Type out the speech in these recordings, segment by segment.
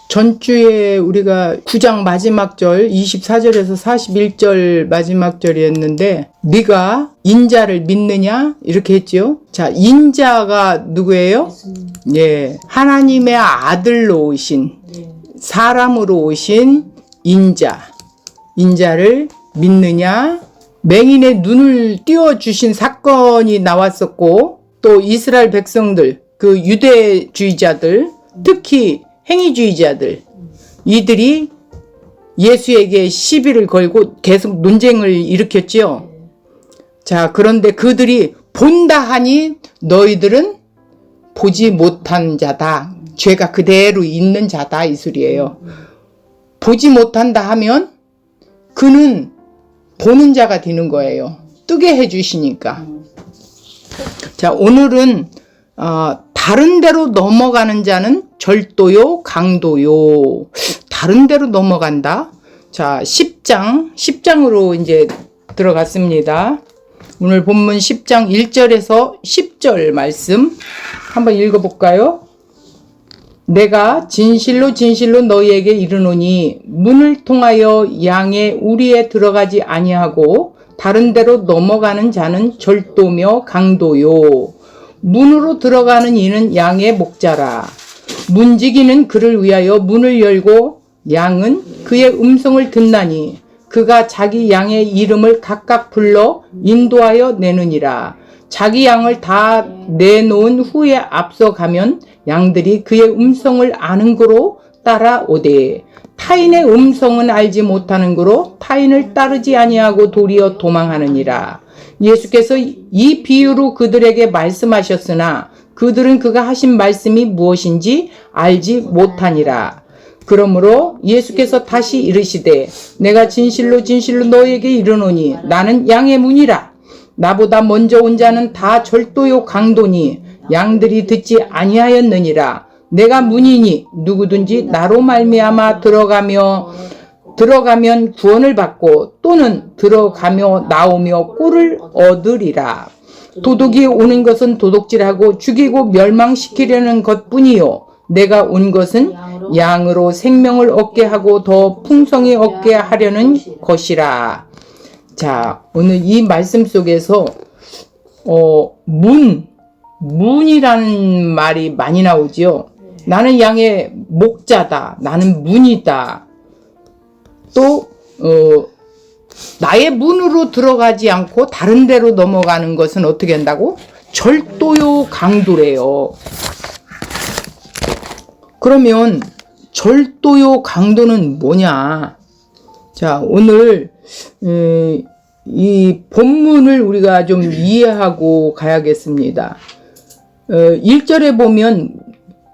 전주에 우리가 9장 마지막 절 24절에서 41절 마지막 절이었는데 네가 인자를 믿느냐 이렇게 했죠. 자, 인자가 누구예요? 예, 하나님의 아들로 오신, 사람으로 오신 인자를 믿느냐. 맹인의 눈을 띄워주신 사건이 나왔었고, 또 이스라엘 백성들, 그 유대주의자들, 특히 행위주의자들, 이들이 예수에게 시비를 걸고 계속 논쟁을 일으켰지요. 자, 그런데 그들이 본다 하니 너희들은 보지 못한 자다. 죄가 그대로 있는 자다, 이 소리예요. 보지 못한다 하면 그는 보는 자가 되는 거예요. 뜨게 해주시니까. 자, 오늘은 다른 데로 넘어가는 자는 절도요, 강도요. 다른 데로 넘어간다. 자, 10장으로 이제 들어갔습니다. 오늘 본문 10장 1절에서 10절 말씀 한번 읽어볼까요? 내가 진실로 진실로 너희에게 이르노니 문을 통하여 양의 우리에 들어가지 아니하고 다른 데로 넘어가는 자는 절도며 강도요. 문으로 들어가는 이는 양의 목자라. 문지기는 그를 위하여 문을 열고 양은 그의 음성을 듣나니 그가 자기 양의 이름을 각각 불러 인도하여 내느니라. 자기 양을 다 내놓은 후에 앞서가면 양들이 그의 음성을 아는 거로 따라오되 타인의 음성은 알지 못하는 거로 타인을 따르지 아니하고 도리어 도망하느니라. 예수께서 이 비유로 그들에게 말씀하셨으나 그들은 그가 하신 말씀이 무엇인지 알지 못하니라. 그러므로 예수께서 다시 이르시되 내가 진실로 진실로 너희에게 이르노니 나는 양의 문이라. 나보다 먼저 온 자는 다 절도요 강도니 양들이 듣지 아니하였느니라. 내가 문이니 누구든지 나로 말미암아 들어가면 구원을 받고 또는 들어가며 나오며 꿀을 얻으리라. 도둑이 오는 것은 도둑질하고 죽이고 멸망시키려는 것뿐이요 내가 온 것은 양으로 생명을 얻게 하고 더 풍성히 얻게 하려는 것이라. 자, 오늘 이 말씀 속에서 문이라는 말이 많이 나오지요. 나는 양의 목자다. 나는 문이다. 또 나의 문으로 들어가지 않고 다른 데로 넘어가는 것은 어떻게 한다고? 절도요 강도래요. 그러면 절도요 강도는 뭐냐? 자, 오늘 이 본문을 우리가 좀 이해하고 가야겠습니다. 1절에 보면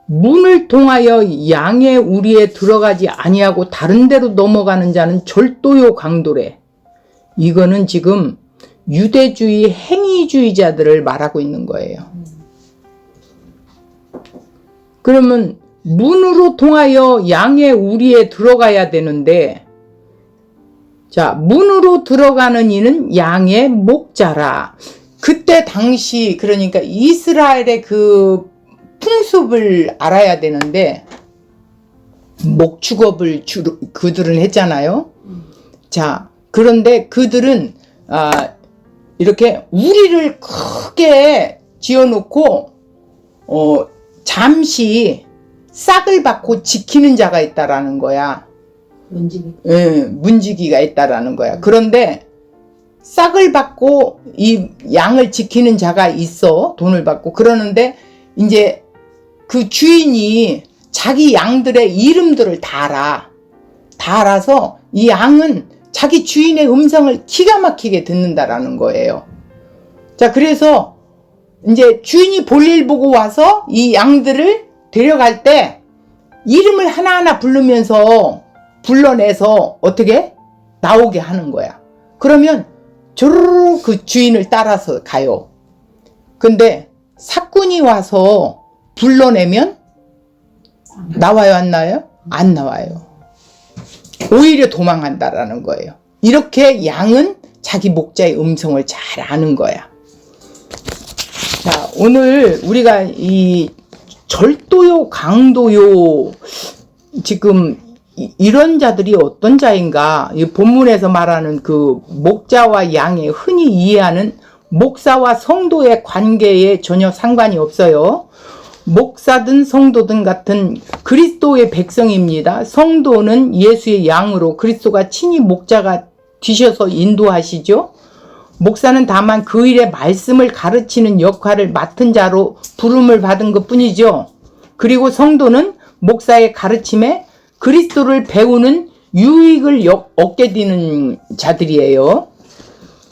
문을 통하여 양의 우리에 들어가지 아니하고 다른 데로 넘어가는 자는 절도요 강도래. 이거는 지금 유대주의 행위주의자들을 말하고 있는 거예요. 그러면 문으로 통하여 양의 우리에 들어가야 되는데, 자, 문으로 들어가는 이는 양의 목자라. 그때 당시 그러니까 이스라엘의 그 풍습을 알아야 되는데 목축업을 주로 그들은 했잖아요. 자, 그런데 그들은 이렇게 우리를 크게 지어놓고 잠시 싹을 받고 지키는 자가 있다라는 거야. 문지기. 예, 문지기가 있다라는 거야. 그런데 싹을 받고 이 양을 지키는 자가 있어. 돈을 받고. 그러는데 이제 그 주인이 자기 양들의 이름들을 다 알아. 다 알아서 이 양은 자기 주인의 음성을 기가 막히게 듣는다라는 거예요. 자, 그래서 이제 주인이 볼일 보고 와서 이 양들을 데려갈 때 이름을 하나하나 불러내서 어떻게 나오게 하는 거야. 그러면 조르르 그 주인을 따라서 가요. 근데 사꾼이 와서 불러내면 나와요, 안 나와요? 안 나와요. 오히려 도망간다라는 거예요. 이렇게 양은 자기 목자의 음성을 잘 아는 거야. 자, 오늘 우리가 이 절도요, 강도요, 지금 이런 자들이 어떤 자인가? 이 본문에서 말하는 그 목자와 양에 흔히 이해하는 목사와 성도의 관계에 전혀 상관이 없어요. 목사든 성도든 같은 그리스도의 백성입니다. 성도는 예수의 양으로 그리스도가 친히 목자가 되셔서 인도하시죠. 목사는 다만 그 일의 말씀을 가르치는 역할을 맡은 자로 부름을 받은 것 뿐이죠. 그리고 성도는 목사의 가르침에 그리스도를 배우는 유익을 얻게 되는 자들이에요.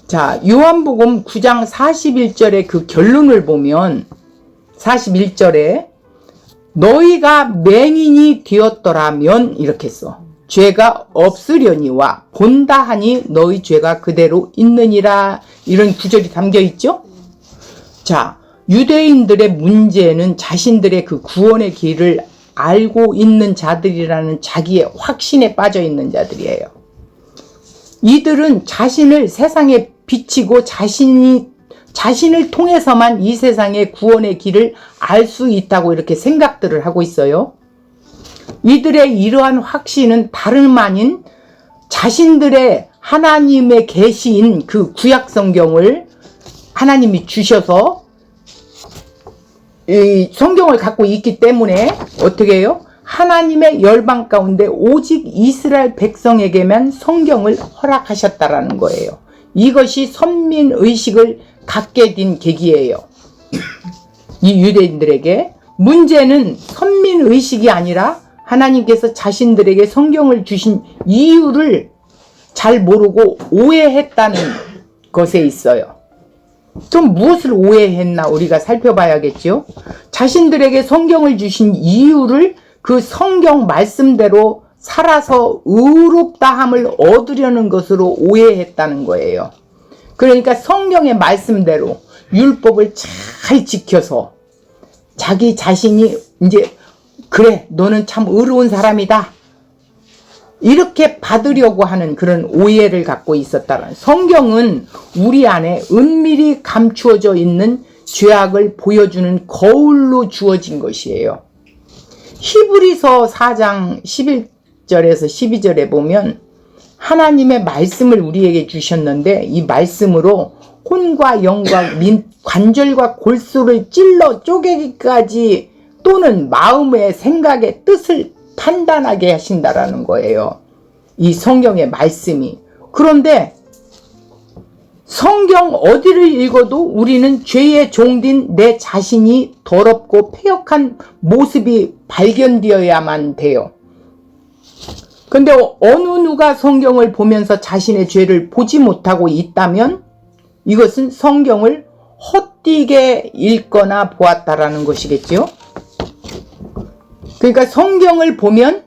자, 요한복음 9장 41절의 그 결론을 보면 41절에 너희가 맹인이 되었더라면 이렇게 써. 죄가 없으려니와 본다 하니 너희 죄가 그대로 있느니라. 이런 구절이 담겨 있죠. 자, 유대인들의 문제는 자신들의 그 구원의 길을 알고 있는 자들이라는 자기의 확신에 빠져 있는 자들이에요. 이들은 자신을 세상에 비치고 자신을 통해서만 이 세상의 구원의 길을 알 수 있다고 이렇게 생각들을 하고 있어요. 이들의 이러한 확신은 다름 아닌 자신들의 하나님의 계시인 그 구약 성경을 하나님이 주셔서 이 성경을 갖고 있기 때문에 어떻게 해요? 하나님의 열방 가운데 오직 이스라엘 백성에게만 성경을 허락하셨다라는 거예요. 이것이 선민의식을 갖게 된 계기예요. 이 유대인들에게 문제는 선민의식이 아니라 하나님께서 자신들에게 성경을 주신 이유를 잘 모르고 오해했다는 것에 있어요. 좀 무엇을 오해했나 우리가 살펴봐야겠죠. 자신들에게 성경을 주신 이유를 그 성경 말씀대로 살아서 의롭다함을 얻으려는 것으로 오해했다는 거예요. 그러니까 성경의 말씀대로 율법을 잘 지켜서 자기 자신이 이제 그래 너는 참 의로운 사람이다 이렇게 받으려고 하는 그런 오해를 갖고 있었다는. 성경은 우리 안에 은밀히 감추어져 있는 죄악을 보여주는 거울로 주어진 것이에요. 히브리서 4장 11절에서 12절에 보면 하나님의 말씀을 우리에게 주셨는데 이 말씀으로 혼과 영과 관절과 골수를 찔러 쪼개기까지 또는 마음의 생각의 뜻을 판단하게 하신다라는 거예요. 이 성경의 말씀이. 그런데 성경 어디를 읽어도 우리는 죄의 종된 내 자신이 더럽고 패역한 모습이 발견되어야만 돼요. 근데 어느 누가 성경을 보면서 자신의 죄를 보지 못하고 있다면 이것은 성경을 헛되게 읽거나 보았다라는 것이겠죠. 그러니까 성경을 보면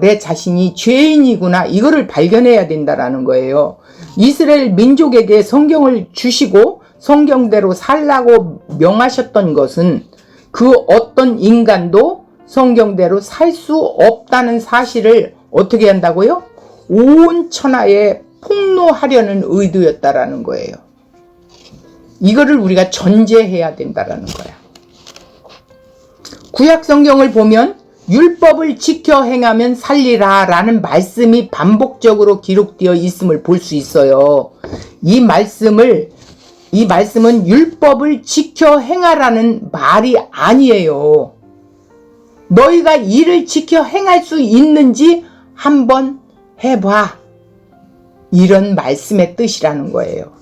내 자신이 죄인이구나 이거를 발견해야 된다라는 거예요. 이스라엘 민족에게 성경을 주시고 성경대로 살라고 명하셨던 것은 그 어떤 인간도 성경대로 살 수 없다는 사실을 어떻게 한다고요? 온 천하에 폭로하려는 의도였다라는 거예요. 이거를 우리가 전제해야 된다라는 거야. 구약 성경을 보면 율법을 지켜 행하면 살리라 라는 말씀이 반복적으로 기록되어 있음을 볼 수 있어요. 이 말씀은 율법을 지켜 행하라는 말이 아니에요. 너희가 이를 지켜 행할 수 있는지 한번 해봐. 이런 말씀의 뜻이라는 거예요.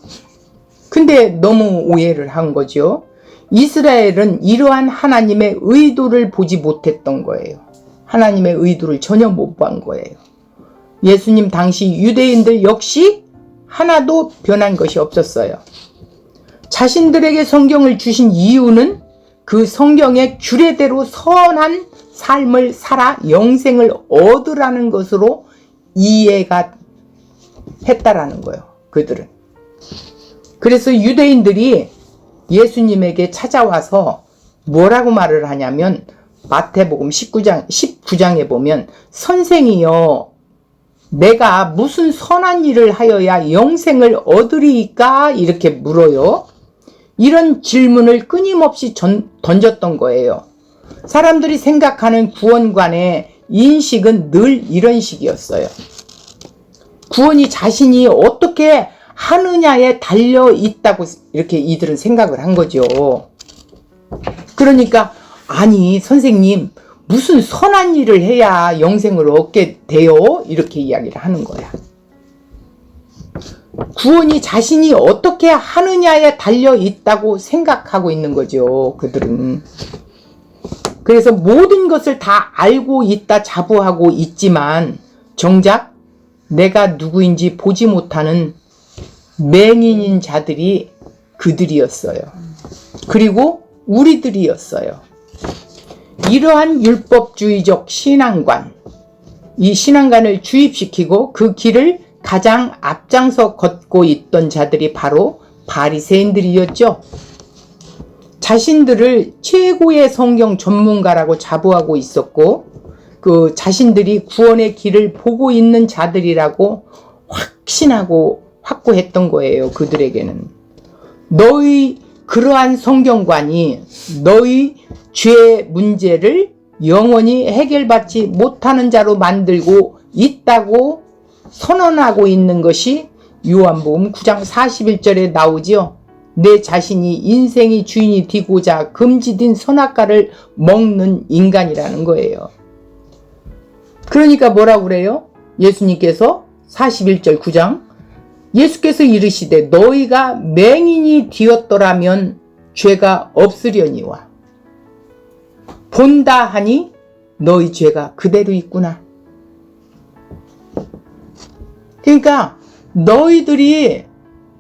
근데 너무 오해를 한 거죠. 이스라엘은 이러한 하나님의 의도를 보지 못했던 거예요. 하나님의 의도를 전혀 못 본 거예요. 예수님 당시 유대인들 역시 하나도 변한 것이 없었어요. 자신들에게 성경을 주신 이유는 그 성경의 규례대로 선한 삶을 살아 영생을 얻으라는 것으로 이해가 했다라는 거예요. 그들은. 그래서 유대인들이 예수님에게 찾아와서 뭐라고 말을 하냐면 마태복음 19장에 보면 선생이여 내가 무슨 선한 일을 하여야 영생을 얻으리이까 이렇게 물어요. 이런 질문을 끊임없이 던졌던 거예요. 사람들이 생각하는 구원관에 인식은 늘 이런 식이었어요. 구원이 자신이 어떻게 하느냐에 달려 있다고 이렇게 이들은 생각을 한 거죠. 그러니까 아니 선생님 무슨 선한 일을 해야 영생을 얻게 돼요? 이렇게 이야기를 하는 거야. 구원이 자신이 어떻게 하느냐에 달려 있다고 생각하고 있는 거죠. 그들은. 그래서 모든 것을 다 알고 있다 자부하고 있지만 정작 내가 누구인지 보지 못하는 맹인인 자들이 그들이었어요. 그리고 우리들이었어요. 이러한 율법주의적 신앙관, 이 신앙관을 주입시키고 그 길을 가장 앞장서 걷고 있던 자들이 바로 바리새인들이었죠. 자신들을 최고의 성경 전문가라고 자부하고 있었고 그 자신들이 구원의 길을 보고 있는 자들이라고 확신하고 확고했던 거예요. 그들에게는. 너희 그러한 성경관이 너희 죄 문제를 영원히 해결받지 못하는 자로 만들고 있다고 선언하고 있는 것이 요한복음 9장 41절에 나오지요. 내 자신이 인생의 주인이 되고자 금지된 선악과를 먹는 인간이라는 거예요. 그러니까 뭐라고 그래요? 예수님께서 41절 9장 예수께서 이르시되 너희가 맹인이 되었더라면 죄가 없으려니와 본다 하니 너희 죄가 그대로 있구나. 그러니까 너희들이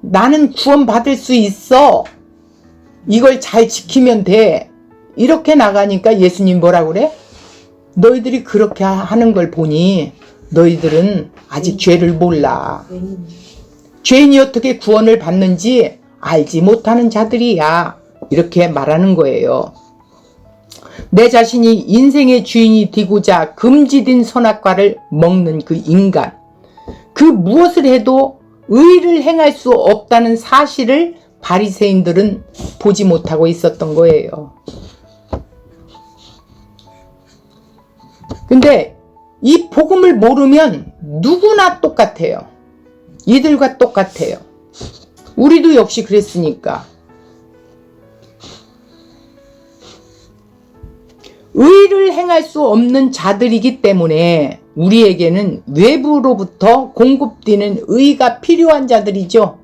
나는 구원받을 수 있어. 이걸 잘 지키면 돼. 이렇게 나가니까 예수님 뭐라고 그래? 너희들이 그렇게 하는 걸 보니 너희들은 아직 죄를 몰라. 죄인이 어떻게 구원을 받는지 알지 못하는 자들이야. 이렇게 말하는 거예요. 내 자신이 인생의 주인이 되고자 금지된 선악과를 먹는 그 인간. 그 무엇을 해도 의를 행할 수 없다는 사실을 바리새인들은 보지 못하고 있었던 거예요. 근데 이 복음을 모르면 누구나 똑같아요. 이들과 똑같아요. 우리도 역시 그랬으니까. 의를 행할 수 없는 자들이기 때문에 우리에게는 외부로부터 공급되는 의가 필요한 자들이죠.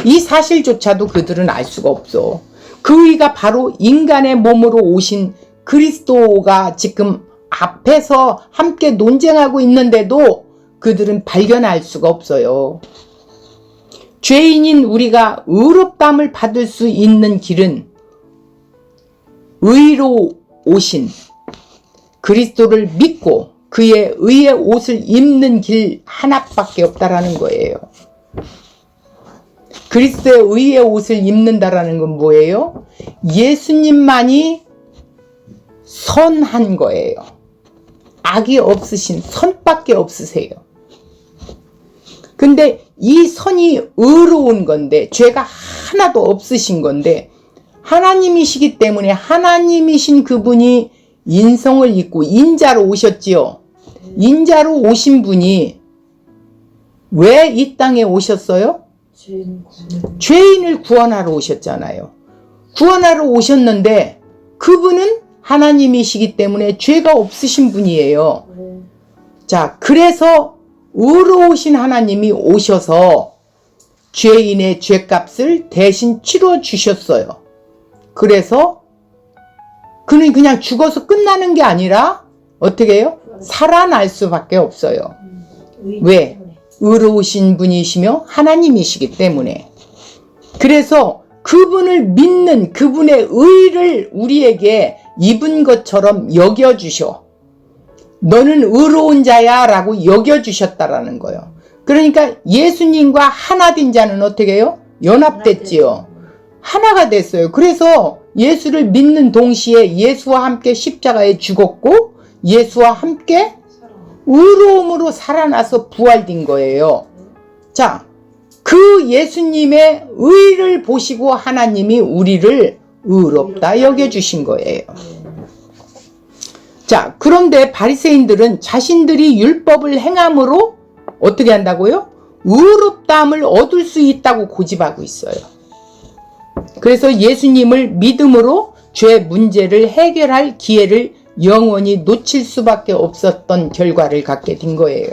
이 사실조차도 그들은 알 수가 없어. 그 의가 바로 인간의 몸으로 오신 그리스도가 지금 앞에서 함께 논쟁하고 있는데도 그들은 발견할 수가 없어요. 죄인인 우리가 의롭다함을 받을 수 있는 길은 의로 오신 그리스도를 믿고 그의 의의 옷을 입는 길 하나밖에 없다라는 거예요. 그리스도의 의의 옷을 입는다라는 건 뭐예요? 예수님만이 선한 거예요. 악이 없으신 선밖에 없으세요. 근데 이 선이 의로운 건데 죄가 하나도 없으신 건데 하나님이시기 때문에 하나님이신 그분이 인성을 입고 인자로 오셨지요. 인자로 오신 분이 왜 이 땅에 오셨어요? 죄인을 구원하러 오셨잖아요. 구원하러 오셨는데 그분은 하나님이시기 때문에 죄가 없으신 분이에요. 자, 그래서 의로우신 하나님이 오셔서 죄인의 죄값을 대신 치러 주셨어요. 그래서 그는 그냥 죽어서 끝나는 게 아니라 어떻게 해요? 살아날 수밖에 없어요. 왜? 의로우신 분이시며 하나님이시기 때문에. 그래서 그분을 믿는 그분의 의를 우리에게 입은 것처럼 여겨주셔. 너는 의로운 자야 라고 여겨주셨다라는 거예요. 그러니까 예수님과 하나 된 자는 어떻게 해요? 연합됐지요. 하나가 됐어요. 그래서 예수를 믿는 동시에 예수와 함께 십자가에 죽었고 예수와 함께 의로움으로 살아나서 부활된 거예요. 자, 그 예수님의 의를 보시고 하나님이 우리를 의롭다 여겨주신 거예요. 자, 그런데 바리새인들은 자신들이 율법을 행함으로 어떻게 한다고요? 의롭다함을 얻을 수 있다고 고집하고 있어요. 그래서 예수님을 믿음으로 죄 문제를 해결할 기회를 영원히 놓칠 수밖에 없었던 결과를 갖게 된 거예요.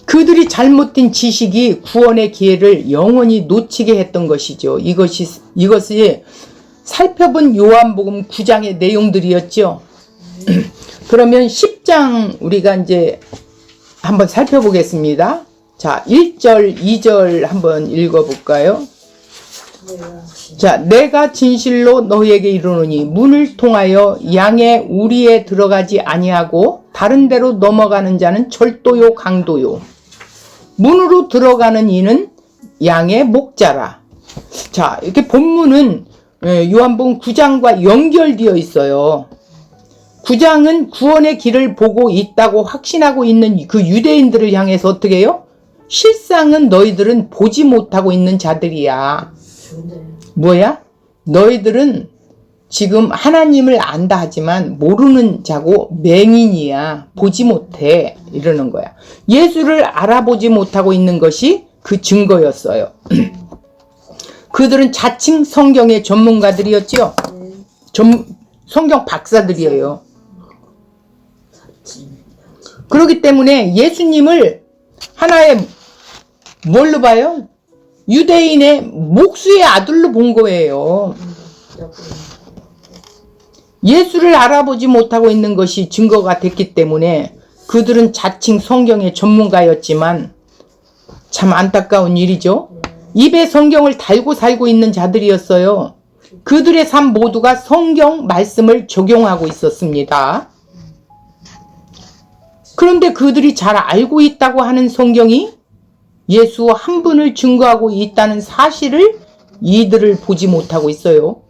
그들이 잘못된 지식이 구원의 기회를 영원히 놓치게 했던 것이죠. 이것이 살펴본 요한복음 9장의 내용들이었죠. 그러면 10장 우리가 이제 한번 살펴보겠습니다. 자, 1절, 2절 한번 읽어볼까요? 자, 내가 진실로 너희에게 이르노니 문을 통하여 양의 우리에 들어가지 아니하고 다른 데로 넘어가는 자는 절도요 강도요. 문으로 들어가는 이는 양의 목자라. 자, 이렇게 본문은 요한복음 9장과 연결되어 있어요. 9장은 구원의 길을 보고 있다고 확신하고 있는 그 유대인들을 향해서 어떻게 해요? 실상은 너희들은 보지 못하고 있는 자들이야. 뭐야? 너희들은 지금 하나님을 안다 하지만 모르는 자고 맹인이야. 보지 못해. 이러는 거야. 예수를 알아보지 못하고 있는 것이 그 증거였어요. 그들은 자칭 성경의 전문가들이었죠. 성경 박사들이에요. 그렇기 때문에 예수님을 하나의 뭘로 봐요? 유대인의 목수의 아들로 본 거예요. 예수를 알아보지 못하고 있는 것이 증거가 됐기 때문에 그들은 자칭 성경의 전문가였지만 참 안타까운 일이죠. 입에 성경을 달고 살고 있는 자들이었어요. 그들의 삶 모두가 성경 말씀을 적용하고 있었습니다. 그런데 그들이 잘 알고 있다고 하는 성경이 예수 한 분을 증거하고 있다는 사실을 이들을 보지 못하고 있어요.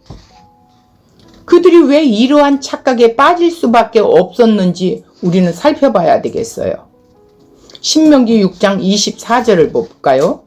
그들이 왜 이러한 착각에 빠질 수밖에 없었는지 우리는 살펴봐야 되겠어요. 신명기 6장 24절을 볼까요?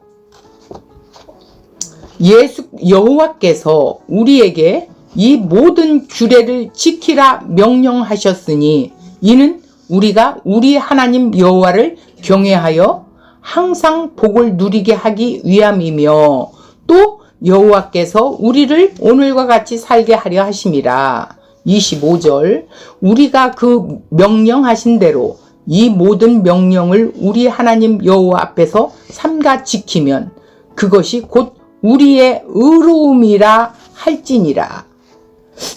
여호와께서 우리에게 이 모든 규례를 지키라 명령하셨으니 이는 우리가 우리 하나님 여호와를 경외하여 항상 복을 누리게 하기 위함이며 또 여호와께서 우리를 오늘과 같이 살게 하려 하심이라. 25절 우리가 그 명령하신 대로 이 모든 명령을 우리 하나님 여호와 앞에서 삼가 지키면 그것이 곧 우리의 의로움이라 할지니라.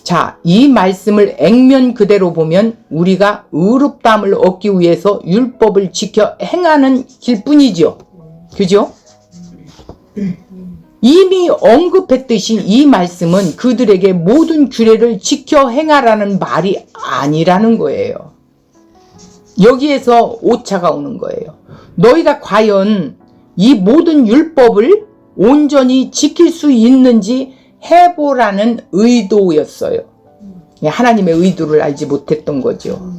자, 이 말씀을 액면 그대로 보면 우리가 의롭다함을 얻기 위해서 율법을 지켜 행하는 길뿐이죠. 그죠? 이미 언급했듯이 이 말씀은 그들에게 모든 규례를 지켜 행하라는 말이 아니라는 거예요. 여기에서 오차가 오는 거예요. 너희가 과연 이 모든 율법을 온전히 지킬 수 있는지 해보라는 의도였어요. 하나님의 의도를 알지 못했던 거죠.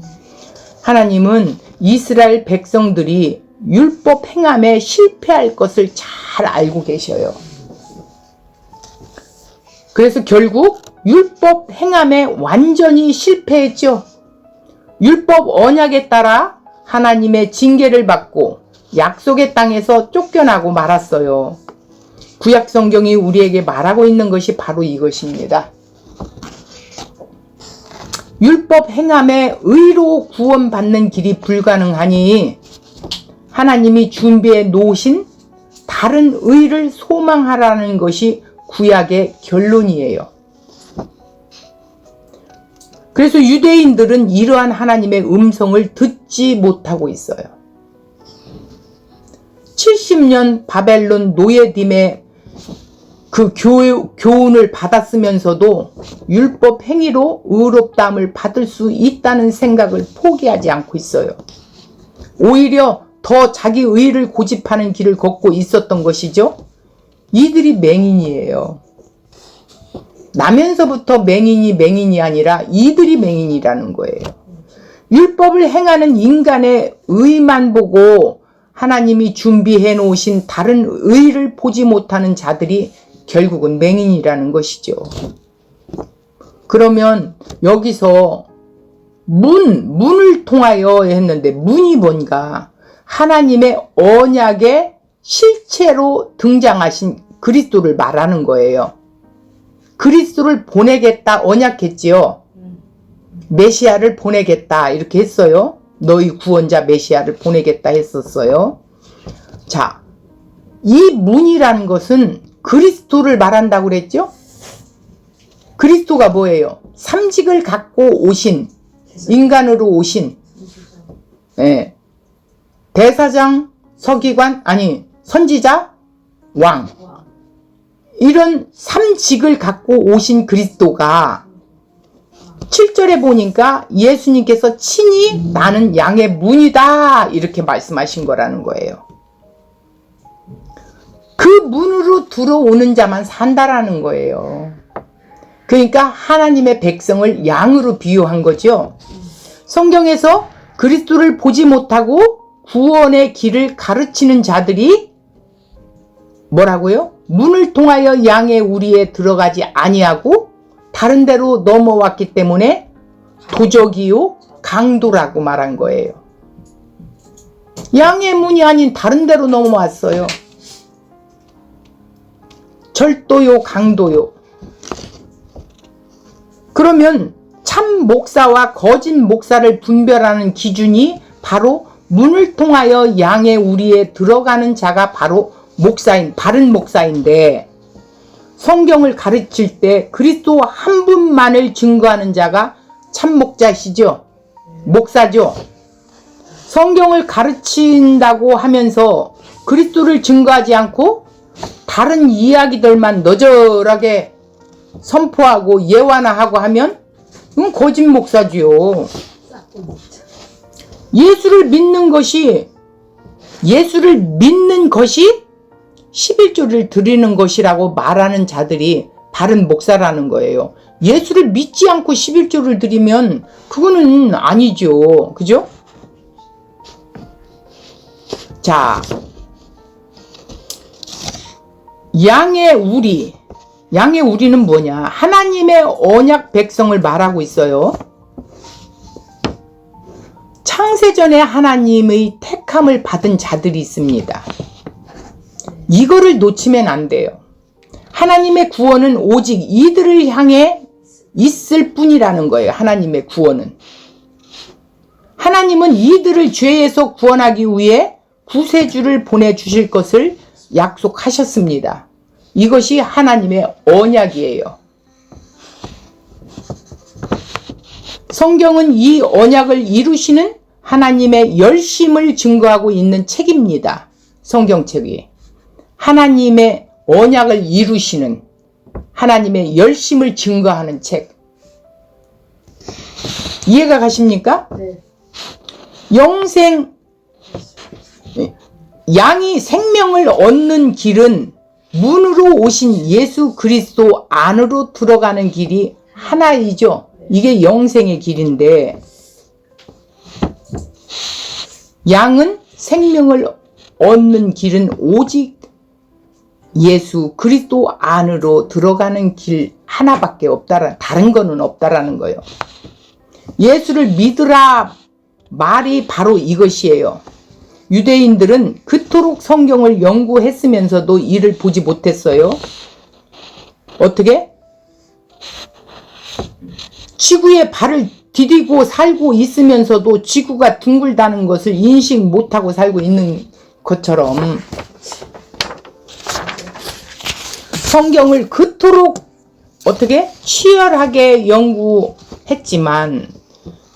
하나님은 이스라엘 백성들이 율법 행함에 실패할 것을 잘 알고 계셔요. 그래서 결국 율법 행함에 완전히 실패했죠. 율법 언약에 따라 하나님의 징계를 받고 약속의 땅에서 쫓겨나고 말았어요. 구약 성경이 우리에게 말하고 있는 것이 바로 이것입니다. 율법 행함에 의로 구원받는 길이 불가능하니 하나님이 준비해 놓으신 다른 의를 소망하라는 것이 구약의 결론이에요. 그래서 유대인들은 이러한 하나님의 음성을 듣지 못하고 있어요. 70년 바벨론 노예됨의 그 교훈을 받았으면서도 율법 행위로 의롭다함을 받을 수 있다는 생각을 포기하지 않고 있어요. 오히려 더 자기 의를 고집하는 길을 걷고 있었던 것이죠. 이들이 맹인이에요. 나면서부터 맹인이 아니라 이들이 맹인이라는 거예요. 율법을 행하는 인간의 의만 보고 하나님이 준비해 놓으신 다른 의를 보지 못하는 자들이 결국은 맹인이라는 것이죠. 그러면 여기서 문을 통하여 했는데 문이 뭔가? 하나님의 언약에 실체로 등장하신 그리스도를 말하는 거예요. 그리스도를 보내겠다 언약했지요. 메시아를 보내겠다 이렇게 했어요. 너희 구원자 메시아를 보내겠다 했었어요. 자, 이 문이라는 것은 그리스도를 말한다고 그랬죠? 그리스도가 뭐예요? 삼직을 갖고 오신, 인간으로 오신, 예, 대사장, 서기관, 아니 선지자, 왕, 이런 삼직을 갖고 오신 그리스도가 7절에 보니까 예수님께서 친히 나는 양의 문이다 이렇게 말씀하신 거라는 거예요. 그 문으로 들어오는 자만 산다라는 거예요. 그러니까 하나님의 백성을 양으로 비유한 거죠. 성경에서 그리스도를 보지 못하고 구원의 길을 가르치는 자들이 뭐라고요? 문을 통하여 양의 우리에 들어가지 아니하고 다른 데로 넘어왔기 때문에 도적이요 강도라고 말한 거예요. 양의 문이 아닌 다른 데로 넘어왔어요. 절도요 강도요. 그러면 참 목사와 거짓 목사를 분별하는 기준이 바로 문을 통하여 양의 우리에 들어가는 자가 바로 목사인, 바른 목사인데, 성경을 가르칠 때 그리스도 한 분만을 증거하는 자가 참 목자시죠. 목사죠. 성경을 가르친다고 하면서 그리스도를 증거하지 않고 다른 이야기들만 너절하게 선포하고 예화나하고 하면 그건 거짓 목사지요. 예수를 믿는 것이 11조를 드리는 것이라고 말하는 자들이 바른 목사라는 거예요. 예수를 믿지 않고 11조를 드리면 그거는 아니죠. 그죠? 자, 양의 우리는 뭐냐? 하나님의 언약 백성을 말하고 있어요. 창세전에 하나님의 택함을 받은 자들이 있습니다. 이거를 놓치면 안 돼요. 하나님의 구원은 오직 이들을 향해 있을 뿐이라는 거예요. 하나님의 구원은. 하나님은 이들을 죄에서 구원하기 위해 구세주를 보내주실 것을 약속하셨습니다. 이것이 하나님의 언약이에요. 성경은 이 언약을 이루시는 하나님의 열심을 증거하고 있는 책입니다. 성경책이. 하나님의 언약을 이루시는 하나님의 열심을 증거하는 책. 이해가 가십니까? 네. 양이 생명을 얻는 길은 문으로 오신 예수 그리스도 안으로 들어가는 길이 하나이죠. 이게 영생의 길인데, 양은 생명을 얻는 길은 오직 예수 그리스도 안으로 들어가는 길 하나밖에 없다라, 다른 거는 없다라는 거예요. 예수를 믿으라 말이 바로 이것이에요. 유대인들은 그토록 성경을 연구했으면서도 이를 보지 못했어요. 어떻게? 지구에 발을 디디고 살고 있으면서도 지구가 둥글다는 것을 인식 못하고 살고 있는 것처럼 성경을 그토록 어떻게? 치열하게 연구했지만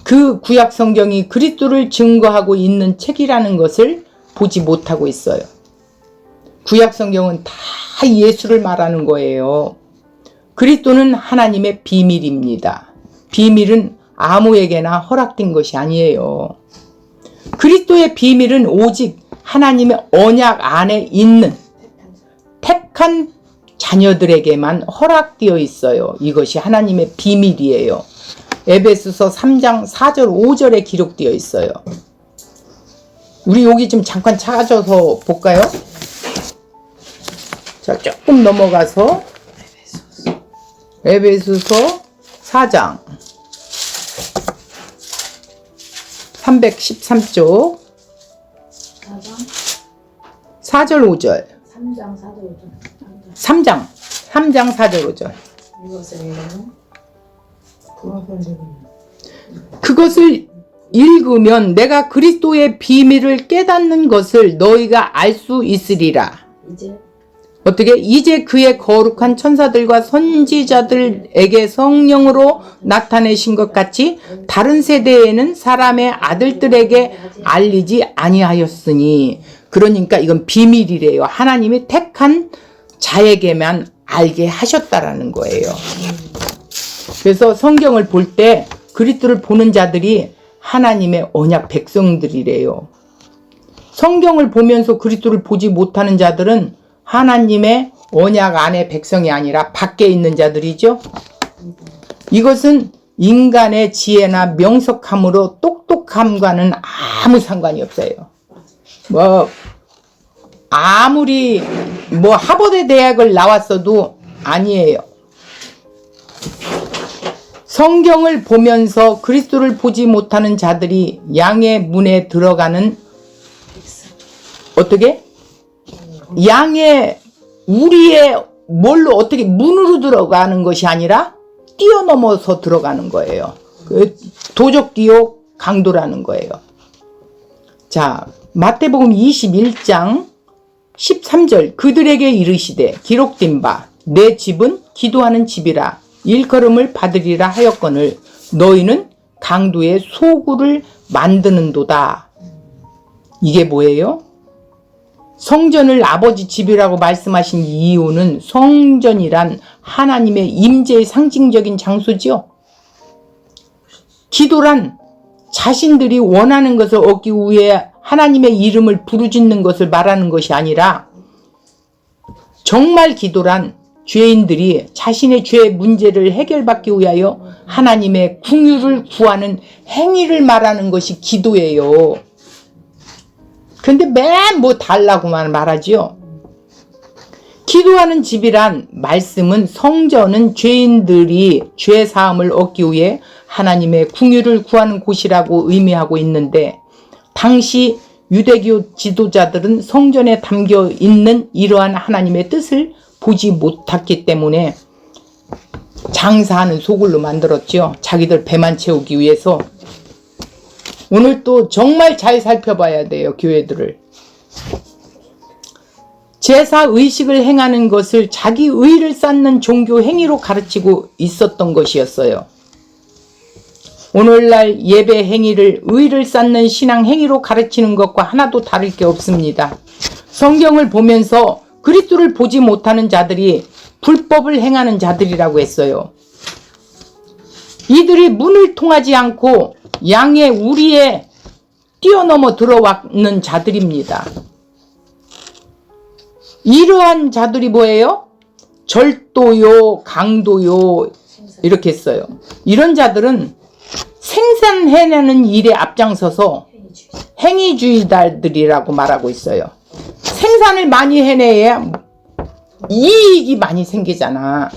그 구약 성경이 그리스도를 증거하고 있는 책이라는 것을 보지 못하고 있어요. 구약 성경은 다 예수를 말하는 거예요. 그리스도는 하나님의 비밀입니다. 비밀은 아무에게나 허락된 것이 아니에요. 그리스도의 비밀은 오직 하나님의 언약 안에 있는 택한 자녀들에게만 허락되어 있어요. 이것이 하나님의 비밀이에요. 에베소서 3장 4절 5절에 기록되어 있어요. 우리 여기 좀 잠깐 찾아서 볼까요? 자, 조금 넘어가서 에베소서 4장 313쪽 4절 5절 3장 4절 5절 3장 4절 5절 그것을 읽으면 내가 그리스도의 비밀을 깨닫는 것을 너희가 알 수 있으리라. 어떻게? 이제 그의 거룩한 천사들과 선지자들에게 성령으로 나타내신 것 같이 다른 세대에는 사람의 아들들에게 알리지 아니하였으니, 그러니까 이건 비밀이래요. 하나님이 택한 자에게만 알게 하셨다라는 거예요. 그래서 성경을 볼 때 그리스도를 보는 자들이 하나님의 언약 백성들이래요. 성경을 보면서 그리스도를 보지 못하는 자들은 하나님의 언약 안의 백성이 아니라 밖에 있는 자들이죠. 이것은 인간의 지혜나 명석함으로 똑똑함과는 아무 상관이 없어요. 아무리 하버드 대학을 나왔어도 아니에요. 성경을 보면서 그리스도를 보지 못하는 자들이 양의 문에 들어가는, 어떻게? 양의 우리의 뭘로 어떻게 문으로 들어가는 것이 아니라 뛰어넘어서 들어가는 거예요. 도적기요 강도라는 거예요. 자, 마태복음 21장 13절 그들에게 이르시되 기록된 바 내 집은 기도하는 집이라 일컬음을 받으리라 하였거늘 너희는 강도의 소굴을 만드는도다. 이게 뭐예요? 성전을 아버지 집이라고 말씀하신 이유는 성전이란 하나님의 임재의 상징적인 장소지요. 기도란 자신들이 원하는 것을 얻기 위해 하나님의 이름을 부르짖는 것을 말하는 것이 아니라, 정말 기도란 죄인들이 자신의 죄의 문제를 해결받기 위하여 하나님의 긍휼을 구하는 행위를 말하는 것이 기도예요. 근데 맨 달라고만 말하지요. 기도하는 집이란 말씀은 성전은 죄인들이 죄 사함을 얻기 위해 하나님의 긍휼을 구하는 곳이라고 의미하고 있는데, 당시 유대교 지도자들은 성전에 담겨 있는 이러한 하나님의 뜻을 보지 못했기 때문에 장사하는 소굴로 만들었죠. 자기들 배만 채우기 위해서. 오늘 또 정말 잘 살펴봐야 돼요. 교회들을. 제사 의식을 행하는 것을 자기 의를 쌓는 종교 행위로 가르치고 있었던 것이었어요. 오늘날 예배 행위를 의를 쌓는 신앙 행위로 가르치는 것과 하나도 다를 게 없습니다. 성경을 보면서 그리스도를 보지 못하는 자들이 불법을 행하는 자들이라고 했어요. 이들이 문을 통하지 않고 양의 우리에 뛰어넘어 들어왔는 자들입니다. 이러한 자들이 뭐예요? 절도요, 강도요, 이렇게 했어요. 이런 자들은 생산해내는 일에 앞장서서 행위주의자들이라고 말하고 있어요. 생산을 많이 해내야 이익이 많이 생기잖아.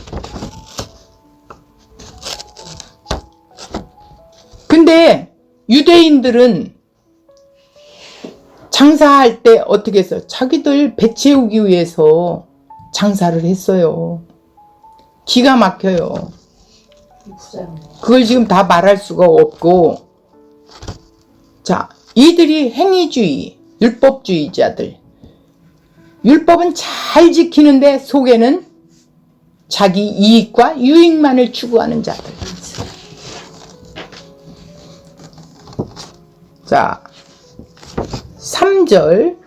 근데 유대인들은 장사할 때 어떻게 했어요? 자기들 배 채우기 위해서 장사를 했어요. 기가 막혀요. 그걸 지금 다 말할 수가 없고. 자, 이들이 행위주의, 율법주의자들. 율법은 잘 지키는데 속에는 자기 이익과 유익만을 추구하는 자들. 자, 3절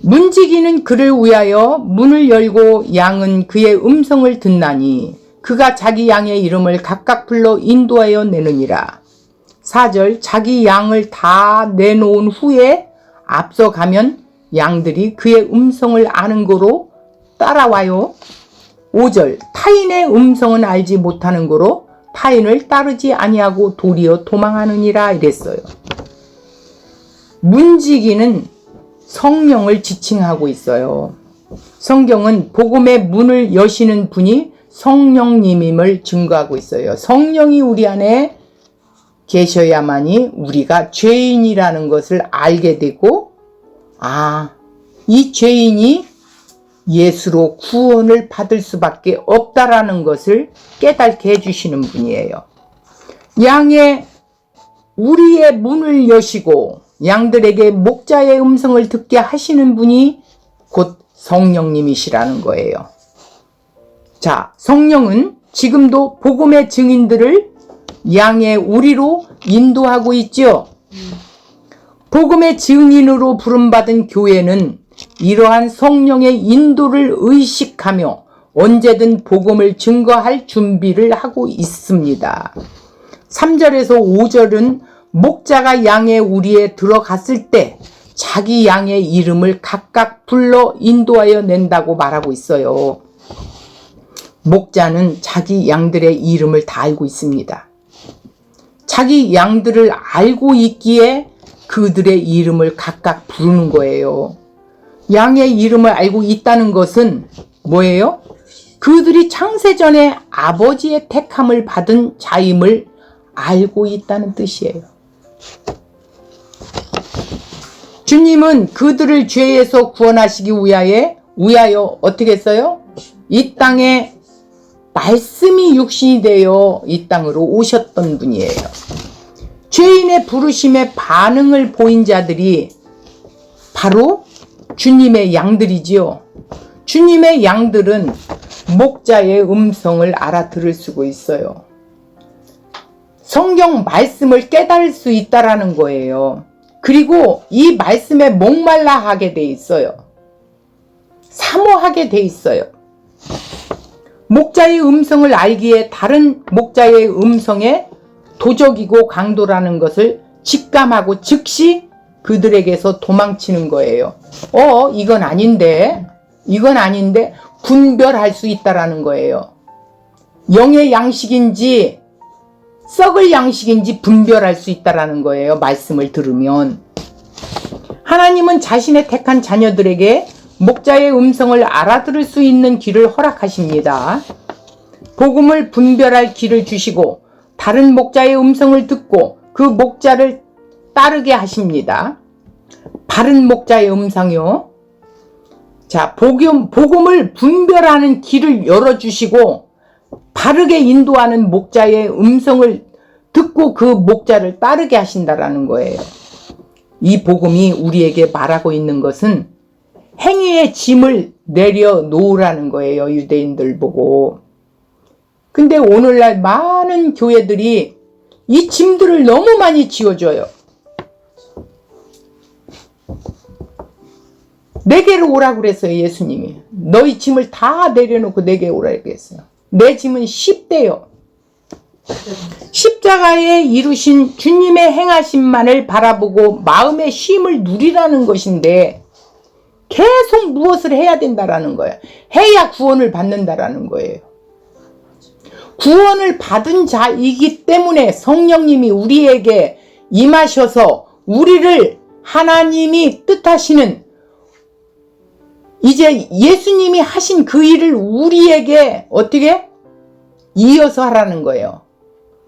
문지기는 그를 위하여 문을 열고 양은 그의 음성을 듣나니 그가 자기 양의 이름을 각각 불러 인도하여 내느니라. 4절 자기 양을 다 내놓은 후에 앞서가면 양들이 그의 음성을 아는 거로 따라와요. 5절 타인의 음성은 알지 못하는 거로 타인을 따르지 아니하고 도리어 도망하느니라 이랬어요. 문지기는 성령을 지칭하고 있어요. 성경은 복음의 문을 여시는 분이 성령님임을 증거하고 있어요. 성령이 우리 안에 계셔야만이 우리가 죄인이라는 것을 알게 되고, 이 죄인이 예수로 구원을 받을 수밖에 없다라는 것을 깨닫게 해주시는 분이에요. 우리의 문을 여시고 양들에게 목자의 음성을 듣게 하시는 분이 곧 성령님이시라는 거예요. 자, 성령은 지금도 복음의 증인들을 양의 우리로 인도하고 있죠. 복음의 증인으로 부름받은 교회는 이러한 성령의 인도를 의식하며 언제든 복음을 증거할 준비를 하고 있습니다. 3절에서 5절은 목자가 양의 우리에 들어갔을 때 자기 양의 이름을 각각 불러 인도하여 낸다고 말하고 있어요. 목자는 자기 양들의 이름을 다 알고 있습니다. 자기 양들을 알고 있기에 그들의 이름을 각각 부르는 거예요. 양의 이름을 알고 있다는 것은 뭐예요? 그들이 창세전에 아버지의 택함을 받은 자임을 알고 있다는 뜻이에요. 주님은 그들을 죄에서 구원하시기 위하여 어떻게 했어요? 이 땅에 말씀이 육신이 되어 이 땅으로 오셨던 분이에요. 죄인의 부르심에 반응을 보인 자들이 바로 주님의 양들이지요. 주님의 양들은 목자의 음성을 알아들을 수가 있어요. 성경 말씀을 깨달을 수 있다라는 거예요. 그리고 이 말씀에 목말라 하게 돼 있어요. 사모하게 돼 있어요. 목자의 음성을 알기에 다른 목자의 음성에 도적이고 강도라는 것을 직감하고 즉시 그들에게서 도망치는 거예요. 이건 아닌데 분별할 수 있다라는 거예요. 영의 양식인지 썩을 양식인지 분별할 수 있다라는 거예요. 말씀을 들으면. 하나님은 자신의 택한 자녀들에게 목자의 음성을 알아들을 수 있는 길을 허락하십니다. 복음을 분별할 길을 주시고 다른 목자의 음성을 듣고 그 목자를 따르게 하십니다. 바른 목자의 음성이요. 자, 복음을 분별하는 길을 열어주시고 바르게 인도하는 목자의 음성을 듣고 그 목자를 따르게 하신다라는 거예요. 이 복음이 우리에게 말하고 있는 것은 행위의 짐을 내려놓으라는 거예요. 유대인들 보고. 근데 오늘날 많은 교회들이 이 짐들을 너무 많이 지어줘요. 내게로 오라고 그랬어요. 예수님이. 너희 짐을 다 내려놓고 내게 오라고 그랬어요. 내 짐은 쉽대요. 십자가에 이루신 주님의 행하심만을 바라보고 마음의 쉼을 누리라는 것인데 계속 무엇을 해야 된다라는 거예요. 해야 구원을 받는다라는 거예요. 구원을 받은 자이기 때문에 성령님이 우리에게 임하셔서 우리를 하나님이 뜻하시는 이제 예수님이 하신 그 일을 우리에게 어떻게 이어서 하라는 거예요.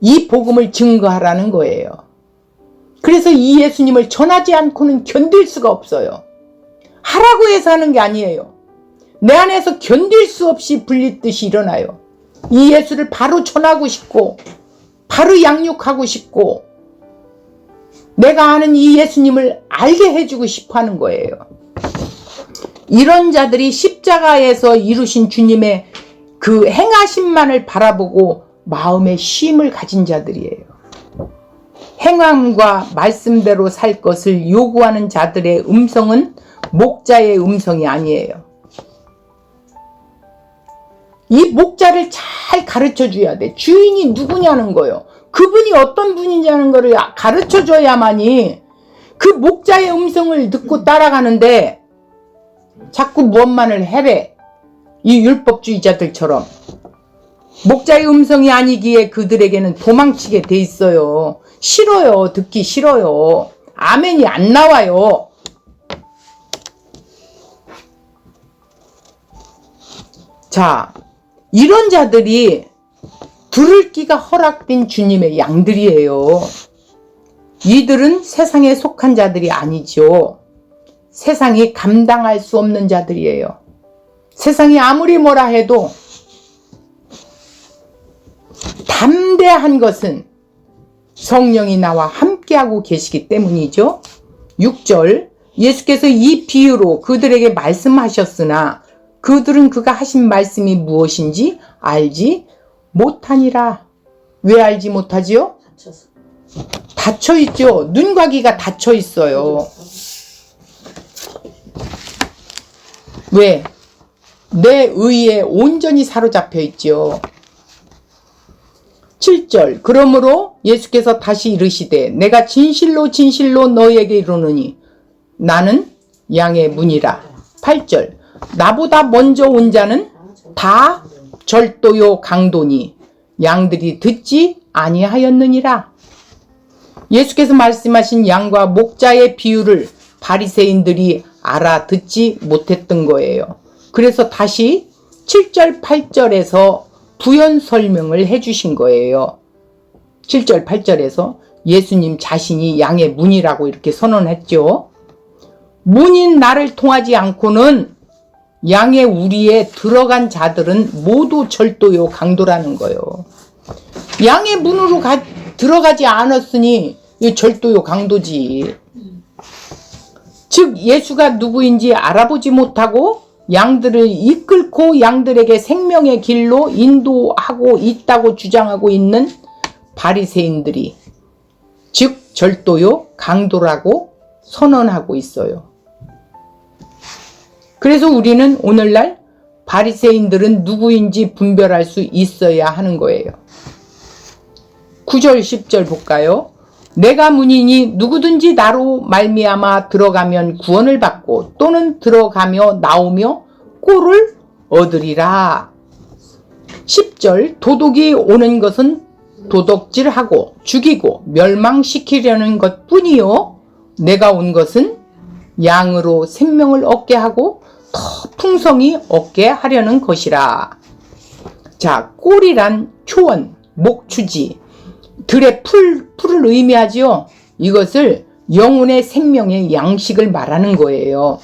이 복음을 증거하라는 거예요. 그래서 이 예수님을 전하지 않고는 견딜 수가 없어요. 하라고 해서 하는 게 아니에요. 내 안에서 견딜 수 없이 불릿듯이 일어나요. 이 예수를 바로 전하고 싶고 바로 양육하고 싶고 내가 아는 이 예수님을 알게 해주고 싶어 하는 거예요. 이런 자들이 십자가에서 이루신 주님의 그 행하심만을 바라보고 마음의 쉼을 가진 자들이에요. 행함과 말씀대로 살 것을 요구하는 자들의 음성은 목자의 음성이 아니에요. 이 목자를 잘 가르쳐 줘야 돼. 주인이 누구냐는 거예요. 그분이 어떤 분이냐는 거를 가르쳐 줘야만이 그 목자의 음성을 듣고 따라가는데 자꾸 무엇만을 해래. 이 율법주의자들처럼. 목자의 음성이 아니기에 그들에게는 도망치게 돼 있어요. 싫어요. 듣기 싫어요. 아멘이 안 나와요. 자, 이런 자들이 들을 귀가 허락된 주님의 양들이에요. 이들은 세상에 속한 자들이 아니죠. 세상이 감당할 수 없는 자들이에요. 세상이 아무리 뭐라 해도 담대한 것은 성령이 나와 함께하고 계시기 때문이죠. 6절, 예수께서 이 비유로 그들에게 말씀하셨으나 그들은 그가 하신 말씀이 무엇인지 알지 못하니라. 왜 알지 못하지요? 닫혀있죠. 눈과 귀가 닫혀있어요. 왜? 내 의에 온전히 사로잡혀 있죠. 7절, 그러므로 예수께서 다시 이르시되 내가 진실로 진실로 너희에게 이르노니 나는 양의 문이라. 8절, 나보다 먼저 온 자는 다 절도요 강도니 양들이 듣지 아니하였느니라. 예수께서 말씀하신 양과 목자의 비유를 바리새인들이 알아듣지 못했던 거예요. 그래서 다시 7절 8절에서 부연 설명을 해주신 거예요. 7절 8절에서 예수님 자신이 양의 문이라고 이렇게 선언했죠. 문인 나를 통하지 않고는 양의 우리에 들어간 자들은 모두 절도요 강도라는 거예요. 양의 문으로 들어가지 않았으니 이 절도요 강도지. 즉 예수가 누구인지 알아보지 못하고 양들을 이끌고 양들에게 생명의 길로 인도하고 있다고 주장하고 있는 바리새인들이 즉 절도요 강도라고 선언하고 있어요. 그래서 우리는 오늘날 바리새인들은 누구인지 분별할 수 있어야 하는 거예요. 9절 10절 볼까요? 내가 문이니 누구든지 나로 말미암아 들어가면 구원을 받고 또는 들어가며 나오며 꼴을 얻으리라. 10절 도둑이 오는 것은 도둑질하고 죽이고 멸망시키려는 것뿐이요 내가 온 것은 양으로 생명을 얻게 하고 더 풍성히 얻게 하려는 것이라. 자, 꼴이란 초원, 목추지, 들의 풀을 의미하지요. 이것을 영혼의 생명의 양식을 말하는 거예요.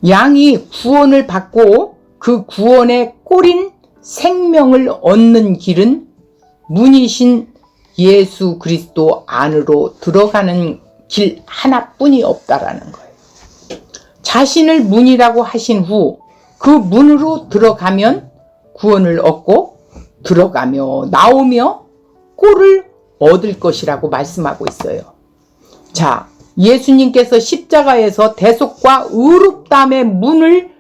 양이 구원을 받고 그 구원의 꼴인 생명을 얻는 길은 문이신 예수 그리스도 안으로 들어가는 길 하나뿐이 없다라는 거예요. 자신을 문이라고 하신 후 그 문으로 들어가면 구원을 얻고 들어가며 나오며 꼴을 얻을 것이라고 말씀하고 있어요. 자, 예수님께서 십자가에서 대속과 의롭다함의 문을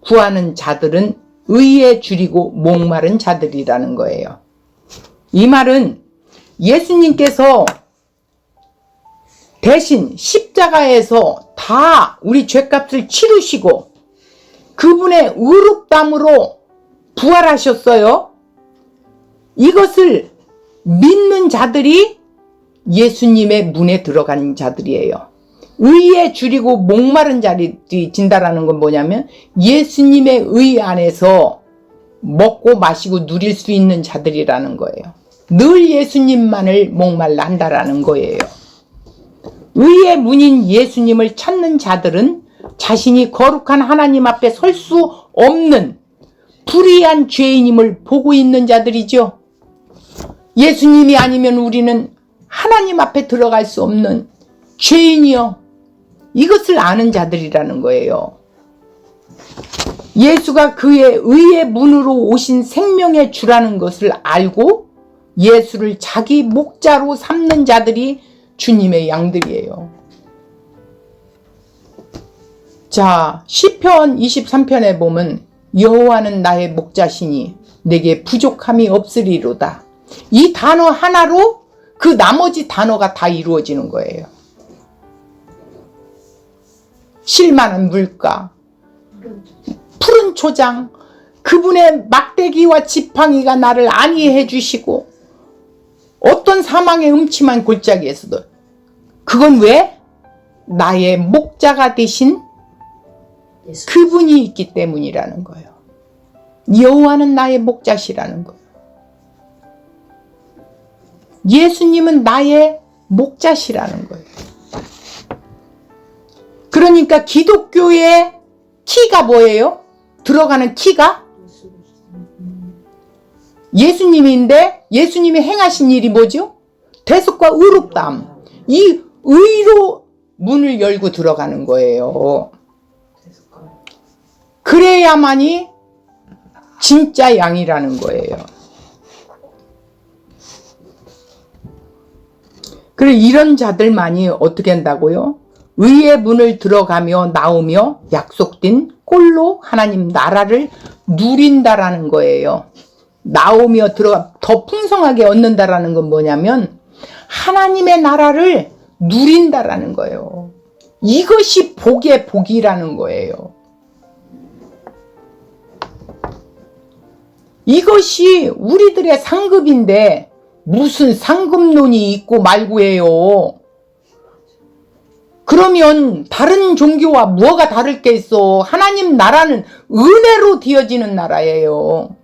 구하는 자들은 의에 줄이고 목마른 자들이라는 거예요. 이 말은 예수님께서 대신 십자가에서 다 우리 죄값을 치르시고 그분의 의롭다함으로 부활하셨어요. 이것을 믿는 자들이 예수님의 문에 들어간 자들이에요. 의에 줄이고 목마른 자들이 진다라는 건 뭐냐면 예수님의 의 안에서 먹고 마시고 누릴 수 있는 자들이라는 거예요. 늘 예수님만을 목말라 한다라는 거예요. 의의 문인 예수님을 찾는 자들은 자신이 거룩한 하나님 앞에 설 수 없는 불의한 죄인임을 보고 있는 자들이죠. 예수님이 아니면 우리는 하나님 앞에 들어갈 수 없는 죄인이요. 이것을 아는 자들이라는 거예요. 예수가 그의 의의 문으로 오신 생명의 주라는 것을 알고 예수를 자기 목자로 삼는 자들이 주님의 양들이에요. 자, 시편 23편에 보면 여호와는 나의 목자시니 내게 부족함이 없으리로다. 이 단어 하나로 그 나머지 단어가 다 이루어지는 거예요. 쉴만한 물가, 푸른 초장, 그분의 막대기와 지팡이가 나를 안위해 주시고 어떤 사망의 음침한 골짜기에서도 그건 왜? 나의 목자가 되신 그분이 있기 때문이라는 거예요. 여호와는 나의 목자시라는 거예요. 예수님은 나의 목자시라는 거예요. 그러니까 기독교의 키가 뭐예요? 들어가는 키가 예수님인데 예수님이 행하신 일이 뭐죠? 대속과 의롭다함. 이 의로 문을 열고 들어가는 거예요. 그래야만이 진짜 양이라는 거예요. 그래 이런 자들만이 어떻게 한다고요? 의의 문을 들어가며 나오며 약속된 꼴로 하나님 나라를 누린다라는 거예요. 나오며 들어가 더 풍성하게 얻는다라는 건 뭐냐면 하나님의 나라를 누린다라는 거예요. 이것이 복의 복이라는 거예요. 이것이 우리들의 상급인데 무슨 상급론이 있고 말고 해요. 그러면 다른 종교와 뭐가 다를 게 있어? 하나님 나라는 은혜로 되어지는 나라예요.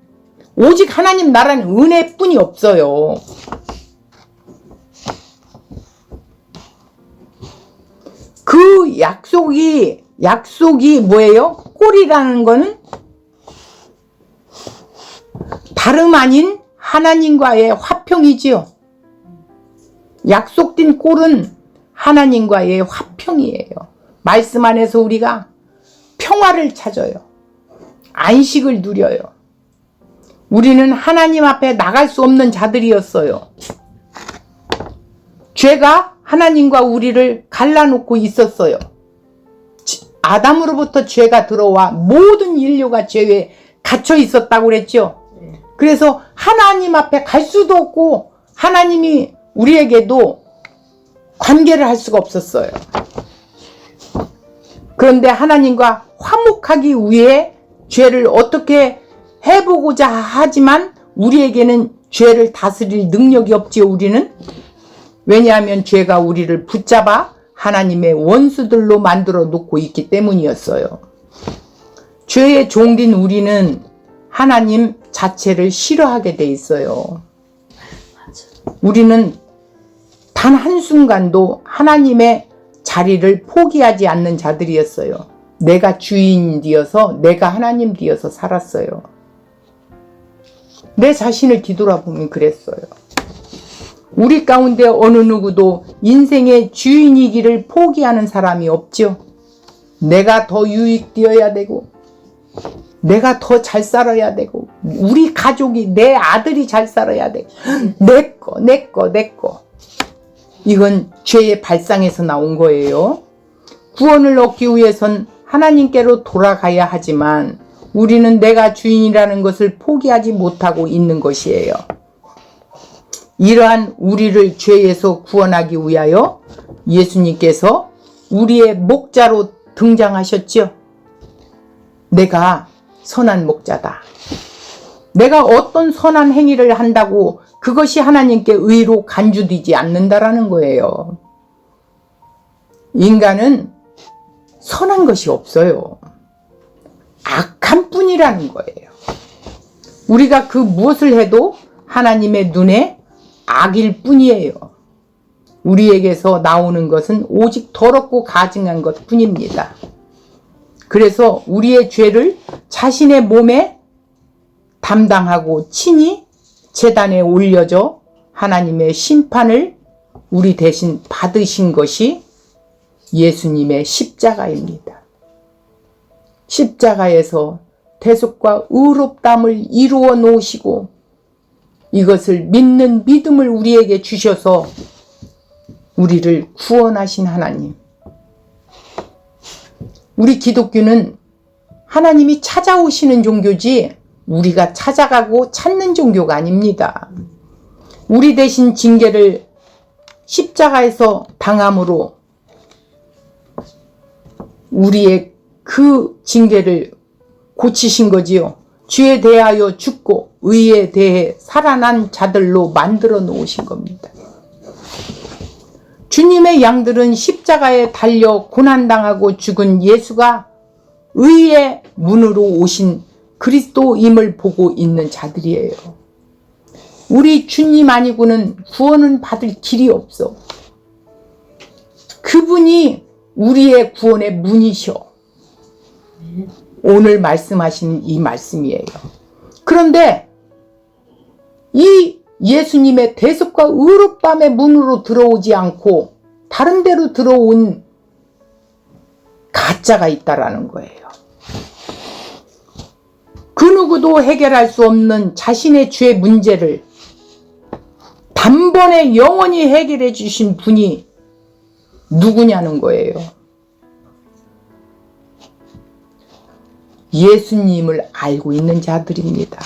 오직 하나님 나라는 은혜뿐이 없어요. 그 약속이 뭐예요? 꼴이라는 거는 다름 아닌 하나님과의 화평이지요. 약속된 꼴은 하나님과의 화평이에요. 말씀 안에서 우리가 평화를 찾아요. 안식을 누려요. 우리는 하나님 앞에 나갈 수 없는 자들이었어요. 죄가 하나님과 우리를 갈라놓고 있었어요. 아담으로부터 죄가 들어와 모든 인류가 죄에 갇혀 있었다고 그랬죠. 그래서 하나님 앞에 갈 수도 없고 하나님이 우리에게도 관계를 할 수가 없었어요. 그런데 하나님과 화목하기 위해 죄를 어떻게 해보고자 하지만 우리에게는 죄를 다스릴 능력이 없지요. 우리는 왜냐하면 죄가 우리를 붙잡아 하나님의 원수들로 만들어 놓고 있기 때문이었어요. 죄의 종된 우리는 하나님 자체를 싫어하게 돼 있어요. 우리는 단 한순간도 하나님의 자리를 포기하지 않는 자들이었어요. 내가 주인 되어서 내가 하나님 되어서 살았어요. 내 자신을 뒤돌아보면 그랬어요. 우리 가운데 어느 누구도 인생의 주인이기를 포기하는 사람이 없죠. 내가 더 유익되어야 되고 내가 더 잘 살아야 되고 우리 가족이 내 아들이 잘 살아야 되고 내 거 이건 죄의 발상에서 나온 거예요. 구원을 얻기 위해선 하나님께로 돌아가야 하지만 우리는 내가 주인이라는 것을 포기하지 못하고 있는 것이에요. 이러한 우리를 죄에서 구원하기 위하여 예수님께서 우리의 목자로 등장하셨죠. 내가 선한 목자다. 내가 어떤 선한 행위를 한다고 그것이 하나님께 의로 간주되지 않는다라는 거예요. 인간은 선한 것이 없어요. 악한 뿐이라는 거예요. 우리가 그 무엇을 해도 하나님의 눈에 악일 뿐이에요. 우리에게서 나오는 것은 오직 더럽고 가증한 것 뿐입니다. 그래서 우리의 죄를 자신의 몸에 담당하고 친히 제단에 올려져 하나님의 심판을 우리 대신 받으신 것이 예수님의 십자가입니다. 십자가에서 대속과 의롭다함을 이루어 놓으시고 이것을 믿는 믿음을 우리에게 주셔서 우리를 구원하신 하나님. 우리 기독교는 하나님이 찾아오시는 종교지 우리가 찾아가고 찾는 종교가 아닙니다. 우리 대신 징계를 십자가에서 당함으로 우리의 그 징계를 고치신 거지요. 죄에 대하여 죽고 의에 대해 살아난 자들로 만들어 놓으신 겁니다. 주님의 양들은 십자가에 달려 고난당하고 죽은 예수가 의의 문으로 오신 그리스도임을 보고 있는 자들이에요. 우리 주님 아니고는 구원은 받을 길이 없어. 그분이 우리의 구원의 문이셔. 오늘 말씀하신 이 말씀이에요. 그런데 이 예수님의 대속과 의롭다의 문으로 들어오지 않고 다른 데로 들어온 가짜가 있다라는 거예요. 그 누구도 해결할 수 없는 자신의 죄의 문제를 단번에 영원히 해결해 주신 분이 누구냐는 거예요. 예수님을 알고 있는 자들입니다.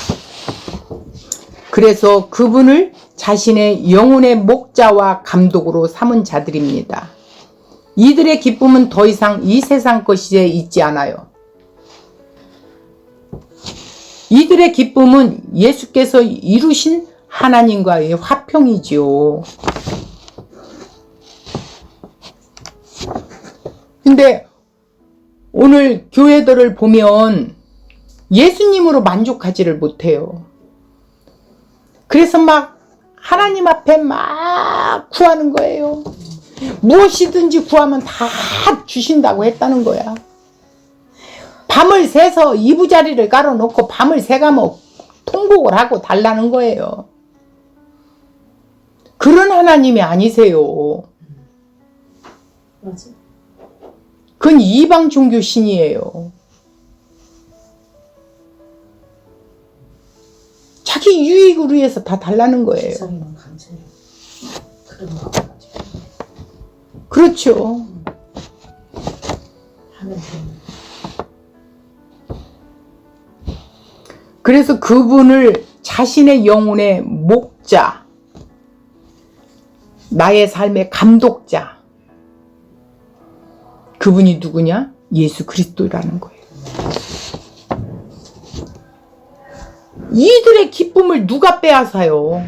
그래서 그분을 자신의 영혼의 목자와 감독으로 삼은 자들입니다. 이들의 기쁨은 더 이상 이 세상 것에 있지 않아요. 이들의 기쁨은 예수께서 이루신 하나님과의 화평이지요. 근데 오늘 교회들을 보면 예수님으로 만족하지를 못해요. 그래서 막 하나님 앞에 막 구하는 거예요. 무엇이든지 구하면 다 주신다고 했다는 거야. 밤을 새서 이부자리를 깔아놓고 밤을 새가며 통곡을 하고 달라는 거예요. 그런 하나님이 아니세요. 맞아. 그건 이방 종교 신이에요. 자기 유익을 위해서 다 달라는 거예요. 세상에만 감사해요. 그런 거 가지고 그렇죠. 하면 되는. 그래서 그분을 자신의 영혼의 목자, 나의 삶의 감독자, 그분이 누구냐? 예수 그리스도라는 거예요. 이들의 기쁨을 누가 빼앗아요?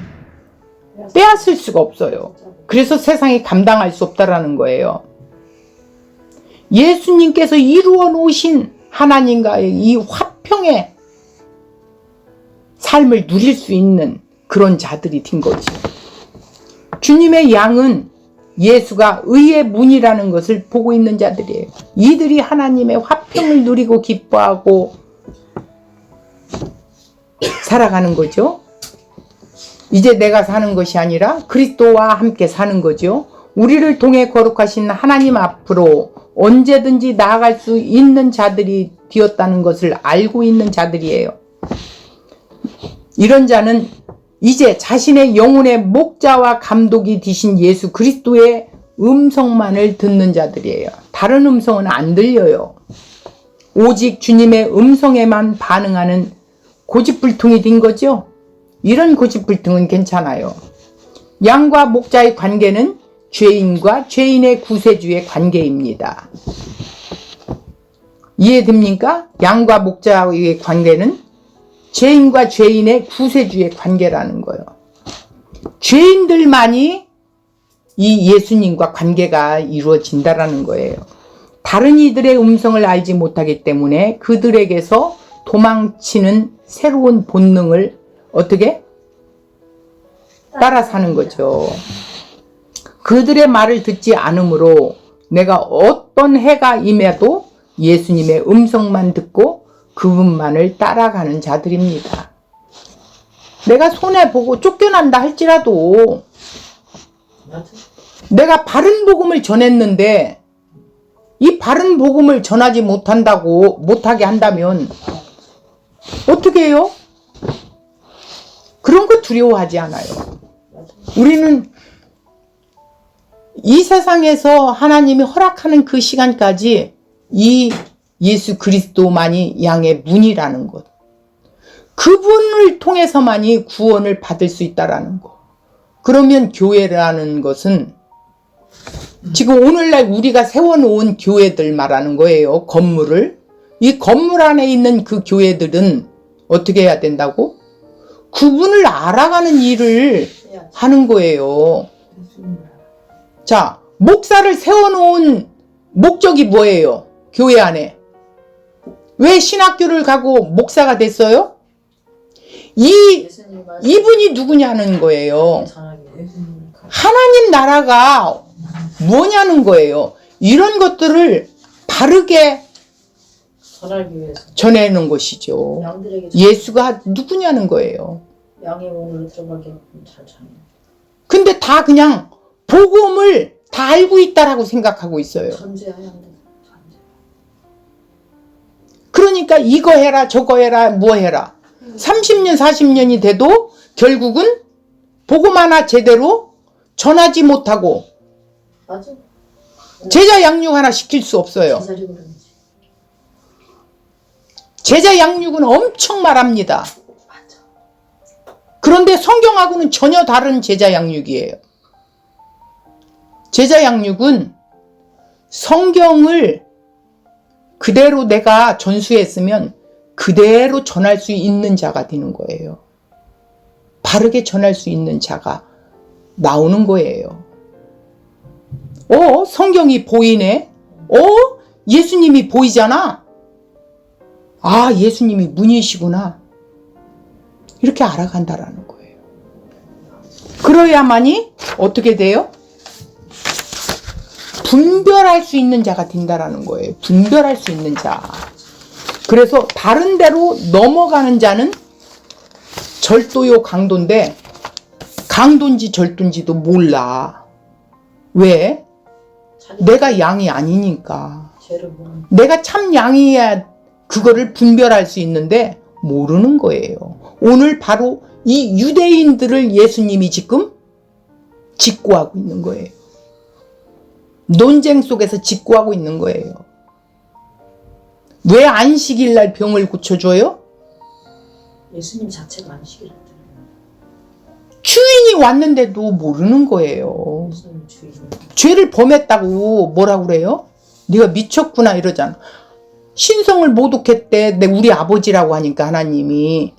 빼앗을 수가 없어요. 그래서 세상이 감당할 수 없다라는 거예요. 예수님께서 이루어 놓으신 하나님과의 이 화평의 삶을 누릴 수 있는 그런 자들이 된 거지. 주님의 양은 예수가 의의 문이라는 것을 보고 있는 자들이에요. 이들이 하나님의 화평을 누리고 기뻐하고 살아가는 거죠. 이제 내가 사는 것이 아니라 그리스도와 함께 사는 거죠. 우리를 통해 거룩하신 하나님 앞으로 언제든지 나아갈 수 있는 자들이 되었다는 것을 알고 있는 자들이에요. 이런 자는 이제 자신의 영혼의 목자와 감독이 되신 예수 그리스도의 음성만을 듣는 자들이에요. 다른 음성은 안 들려요. 오직 주님의 음성에만 반응하는 고집불통이 된 거죠. 이런 고집불통은 괜찮아요. 양과 목자의 관계는 죄인과 죄인의 구세주의 관계입니다. 이해됩니까? 양과 목자의 관계는 죄인과 죄인의 구세주의 관계라는 거예요. 죄인들만이 이 예수님과 관계가 이루어진다라는 거예요. 다른 이들의 음성을 알지 못하기 때문에 그들에게서 도망치는 새로운 본능을 어떻게? 따라 사는 거죠. 그들의 말을 듣지 않으므로 내가 어떤 해가 임해도 예수님의 음성만 듣고 그분만을 따라가는 자들입니다. 내가 손해보고 쫓겨난다 할지라도 내가 바른 복음을 전했는데 이 바른 복음을 전하지 못하게 한다면 어떻게 해요? 그런 거 두려워하지 않아요. 우리는 이 세상에서 하나님이 허락하는 그 시간까지 이 예수 그리스도만이 양의 문이라는 것, 그분을 통해서만이 구원을 받을 수 있다라는 것. 그러면 교회라는 것은 지금 오늘날 우리가 세워놓은 교회들 말하는 거예요. 건물을. 이 건물 안에 있는 그 교회들은 어떻게 해야 된다고? 그분을 알아가는 일을 하는 거예요. 자, 목사를 세워놓은 목적이 뭐예요? 교회 안에 왜 신학교를 가고 목사가 됐어요? 예수님 말씀 이분이 누구냐는 거예요. 전하기 예수님 하나님 나라가 뭐냐는 거예요. 이런 것들을 바르게 전하기 위해서 전해놓은 것이죠. 양들에게 예수가 누구냐는 거예요. 양의 몸으로 들어가게 잘 전해. 근데 다 그냥 복음을 다 알고 있다라고 생각하고 있어요. 전제야 양들. 전제. 그러니까 이거 해라 저거 해라 뭐 해라 30년 40년이 돼도 결국은 복음 하나 제대로 전하지 못하고 맞아. 제자 양육 하나 시킬 수 없어요. 제자리 그런지. 제자 양육은 엄청 말합니다. 맞아. 그런데 성경하고는 전혀 다른 제자 양육이에요. 제자 양육은 성경을 그대로 내가 전수했으면 그대로 전할 수 있는 자가 되는 거예요. 바르게 전할 수 있는 자가 나오는 거예요. 성경이 보이네? 예수님이 보이잖아? 아, 예수님이 문이시구나. 이렇게 알아간다라는 거예요. 그래야만이 어떻게 돼요? 분별할 수 있는 자가 된다라는 거예요. 분별할 수 있는 자. 그래서 다른 데로 넘어가는 자는 절도요 강도인데 강도인지 절도인지도 몰라. 왜? 내가 양이 아니니까. 죄를 모르는. 내가 참 양이야 그거를 분별할 수 있는데 모르는 거예요. 오늘 바로 이 유대인들을 예수님이 지금 직고하고 있는 거예요. 논쟁 속에서 직고하고 있는 거예요. 왜 안식일 날 병을 고쳐줘요? 예수님 자체가 안식일. 주인이 왔는데도 모르는 거예요. 예수님 주인. 죄를 범했다고 뭐라고 그래요? 네가 미쳤구나 이러잖아. 신성을 모독했대. 우리 아버지라고 하니까 하나님이.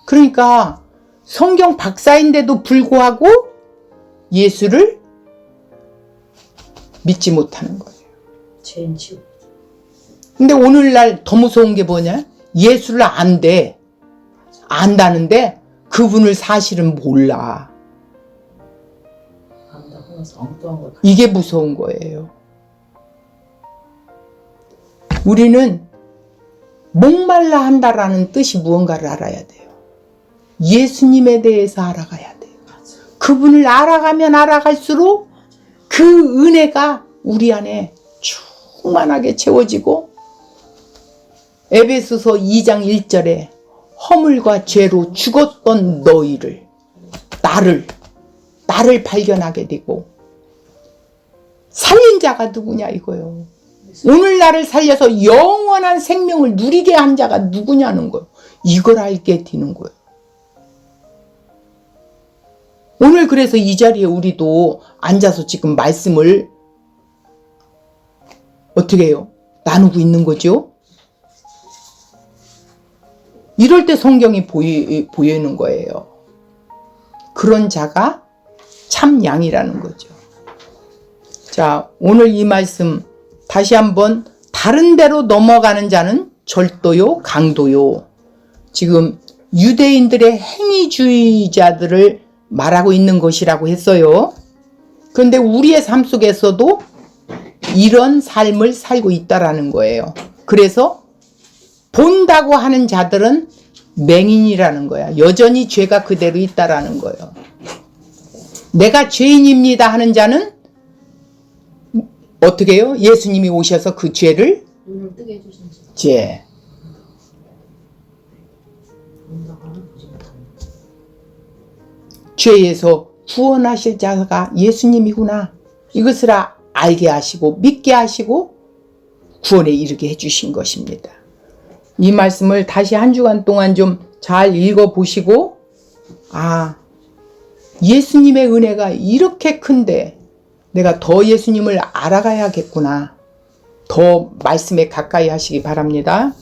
그러니까 성경 박사인데도 불구하고 예수를 믿지 못하는 거예요. 죄인 치우. 근데 오늘날 더 무서운 게 뭐냐? 예수를 안대. 안다는데 그분을 사실은 몰라. 안다고 해서 엉뚱한 걸. 이게 무서운 거예요. 우리는 목말라 한다라는 뜻이 무언가를 알아야 돼요. 예수님에 대해서 알아가야 돼요. 그분을 알아가면 알아갈수록 그 은혜가 우리 안에 충만하게 채워지고 에베소서 2장 1절에 허물과 죄로 죽었던 너희를 나를 발견하게 되고 살린 자가 누구냐 이거요. 오늘 나를 살려서 영원한 생명을 누리게 한 자가 누구냐는 거예요. 이걸 알게 되는 거예요. 오늘 그래서 이 자리에 우리도 앉아서 지금 말씀을 어떻게 해요? 나누고 있는 거죠. 이럴 때 성경이 보이는 거예요. 그런 자가 참 양이라는 거죠. 자, 오늘 이 말씀 다시 한번 다른 데로 넘어가는 자는 절도요, 강도요. 지금 유대인들의 행위주의자들을 말하고 있는 것이라고 했어요. 그런데 우리의 삶 속에서도 이런 삶을 살고 있다라는 거예요. 그래서 본다고 하는 자들은 맹인이라는 거야. 여전히 죄가 그대로 있다라는 거예요. 내가 죄인입니다 하는 자는 어떻게 해요? 예수님이 오셔서 그 죄를 눈을 뜨게 해주신 죄. 죄에서 구원하실 자가 예수님이구나. 이것을 알게 하시고 믿게 하시고 구원에 이르게 해주신 것입니다. 이 말씀을 다시 한 주간 동안 좀 잘 읽어보시고 예수님의 은혜가 이렇게 큰데 내가 더 예수님을 알아가야겠구나. 더 말씀에 가까이 하시기 바랍니다.